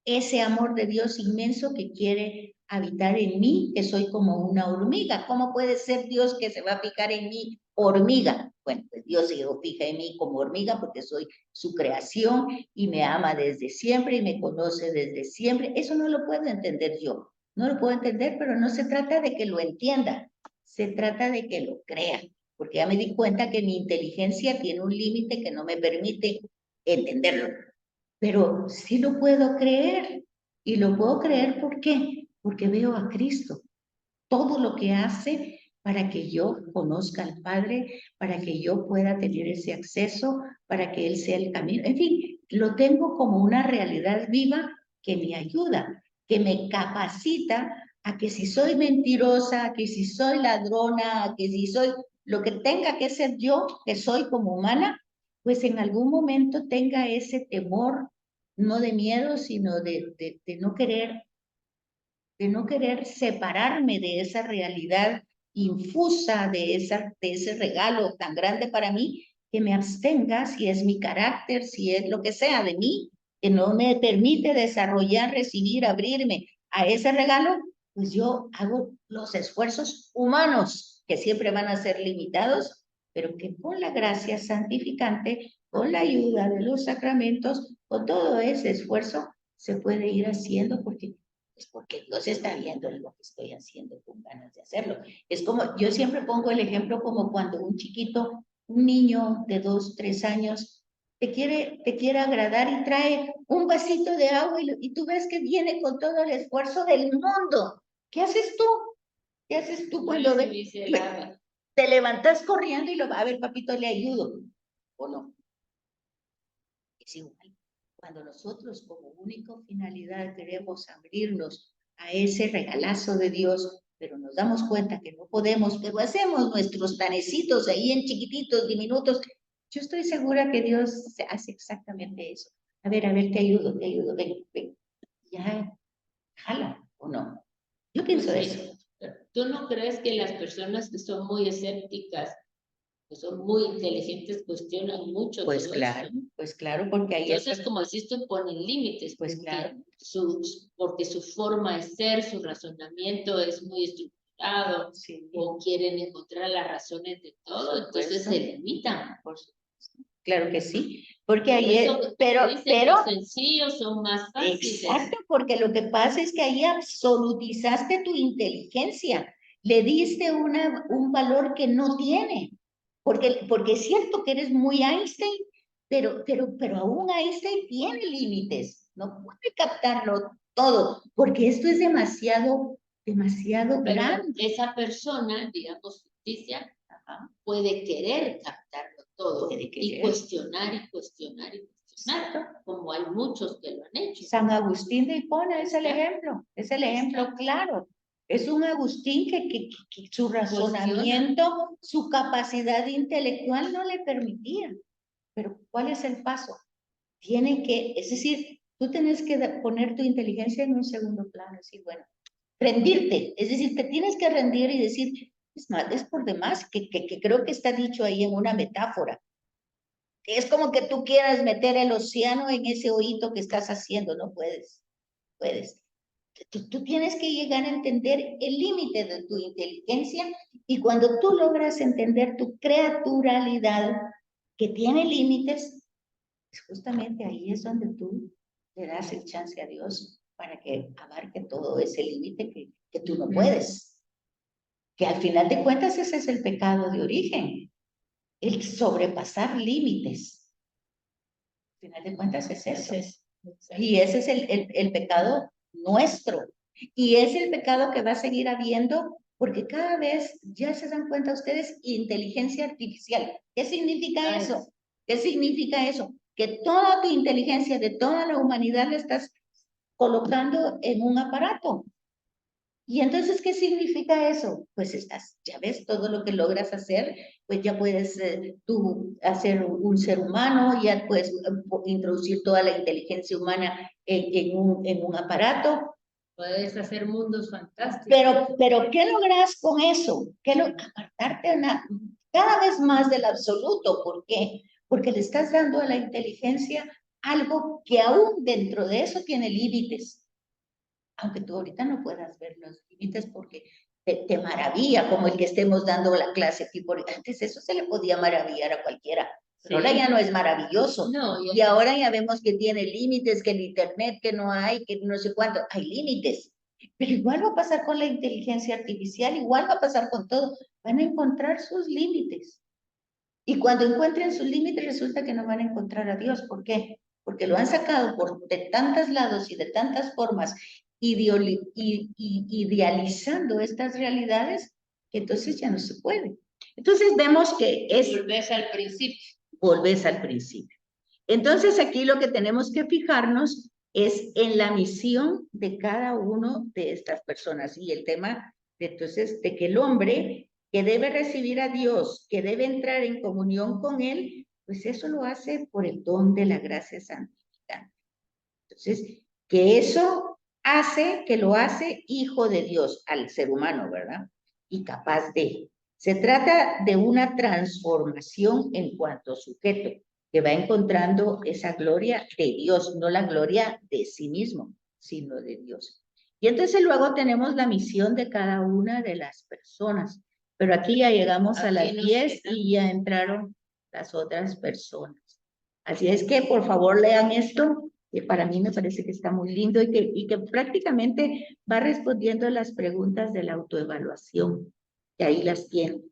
ese amor de Dios inmenso que quiere habitar en mí, que soy como una hormiga. ¿Cómo puede ser Dios que se va a fijar en mí hormiga? Bueno, pues Dios se fija en mí como hormiga porque soy su creación y me ama desde siempre y me conoce desde siempre. Eso no lo puedo entender yo. No lo puedo entender, pero no se trata de que lo entienda. Se trata de que lo crea, porque ya me di cuenta que mi inteligencia tiene un límite que no me permite entenderlo. Pero sí lo puedo creer. Y lo puedo creer ¿por qué? Porque veo a Cristo. Todo lo que hace para que yo conozca al Padre, para que yo pueda tener ese acceso, para que Él sea el camino. En fin, lo tengo como una realidad viva que me ayuda, que me capacita a que si soy mentirosa, a que si soy ladrona, a que si soy lo que tenga que ser yo, que soy como humana, pues en algún momento tenga ese temor, no de miedo, sino de no querer separarme de esa realidad infusa, de ese regalo tan grande para mí, que me abstenga si es mi carácter, si es lo que sea de mí, que no me permite desarrollar, recibir, abrirme a ese regalo, pues yo hago los esfuerzos humanos, que siempre van a ser limitados, pero que con la gracia santificante, con la ayuda de los sacramentos, con todo ese esfuerzo, se puede ir haciendo porque Dios está viendo lo que estoy haciendo con ganas de hacerlo. Es como, yo siempre pongo el ejemplo como cuando un chiquito, un niño de 2, 3 años, te quiere agradar y trae un vasito de agua y tú ves que viene con todo el esfuerzo del mundo. ¿Qué haces tú? ¿Qué haces tú cuando te levantas corriendo y a ver, papito, le ayudo? ¿O no? Es igual. Cuando nosotros como única finalidad queremos abrirnos a ese regalazo de Dios, pero nos damos cuenta que no podemos, pero hacemos nuestros planecitos ahí en chiquititos, diminutos, yo estoy segura que Dios hace exactamente eso. A ver, te ayudo, ven. Ya, jala, ¿o no? Yo pienso eso. ¿Tú no crees que las personas que son muy escépticas, que son muy inteligentes, cuestionan mucho pues todo claro, esto? Pues claro, porque ahí entonces, como decís tú, ponen límites, pues claro, porque su forma de ser, su razonamiento es muy estructurado, sí, o quieren encontrar las razones de todo, entonces se limitan. Por supuesto. Claro que sí, porque ahí pero los sencillos son más fáciles. Exacto, porque lo que pasa es que ahí absolutizaste tu inteligencia, le diste un valor que no tiene, porque es cierto que eres muy Einstein, pero aún Einstein tiene límites, no puede captarlo todo, porque esto es demasiado grande. Esa persona, digamos, ficticia, puede querer captarlo todo y cuestionar y cuestionar y cuestionar, como hay muchos que lo han hecho. San Agustín de Hipona es el ejemplo claro. Es un Agustín que su razonamiento, su capacidad intelectual no le permitía. Pero ¿cuál es el paso? Es decir, tú tienes que poner tu inteligencia en un segundo plano, decir, bueno, rendirte, es decir, te tienes que rendir y decir, Es más, es por demás que creo que está dicho ahí en una metáfora. Es como que tú quieras meter el océano en ese hoyito que estás haciendo, no puedes. Tú tienes que llegar a entender el límite de tu inteligencia, y cuando tú logras entender tu creaturalidad que tiene límites, pues justamente ahí es donde tú le das el chance a Dios para que abarque todo ese límite que tú no puedes. Que al final de cuentas ese es el pecado de origen, el sobrepasar límites. Al final de cuentas es eso. Y ese es el pecado nuestro. Y es el pecado que va a seguir habiendo, porque cada vez ya se dan cuenta ustedes, inteligencia artificial. ¿Qué significa eso? ¿Qué significa eso? Que toda tu inteligencia de toda la humanidad la estás colocando en un aparato. Y entonces, ¿qué significa eso? Pues ya ves todo lo que logras hacer, pues ya puedes tú hacer un ser humano, ya puedes introducir toda la inteligencia humana en un aparato. Puedes hacer mundos fantásticos. Pero ¿qué logras con eso? Apartarte cada vez más del absoluto. ¿Por qué? Porque le estás dando a la inteligencia algo que aún dentro de eso tiene límites. Aunque tú ahorita no puedas ver los límites porque te maravilla, como el que estemos dando la clase aquí. Antes eso se le podía maravillar a cualquiera, pero ahora ya no es maravilloso. No, y ahora ya vemos que tiene límites, que el internet, que no hay, que no sé cuánto, hay límites. Pero igual va a pasar con la inteligencia artificial, igual va a pasar con todo. Van a encontrar sus límites. Y cuando encuentren sus límites, resulta que no van a encontrar a Dios. ¿Por qué? Porque lo han sacado de tantos lados y de tantas formas, idealizando estas realidades, que entonces ya no se puede. Entonces vemos que volvés al principio. Volvés al principio. Entonces aquí lo que tenemos que fijarnos es en la misión de cada uno de estas personas, y el tema entonces de que el hombre que debe recibir a Dios, que debe entrar en comunión con Él, pues eso lo hace por el don de la gracia santificante. Entonces, que eso lo hace hijo de Dios al ser humano, ¿verdad? Y capaz de. Se trata de una transformación en cuanto sujeto, que va encontrando esa gloria de Dios, no la gloria de sí mismo, sino de Dios. Y entonces luego tenemos la misión de cada una de las personas. Pero aquí ya llegamos a las 10 y ya entraron las otras personas. Así es que por favor lean esto, que para mí me parece que está muy lindo y que prácticamente va respondiendo a las preguntas de la autoevaluación, que ahí las tienen.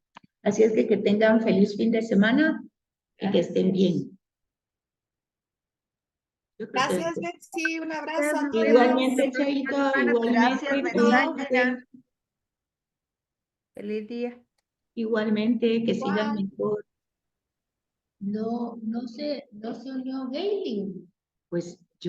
Así es que tengan feliz fin de semana y que estén bien. Gracias, Betsy. Un abrazo a todos. Igualmente, Chaito. Igualmente. Gracias, feliz día. Igualmente, que sigan mejor. No se unió Gailing. Pues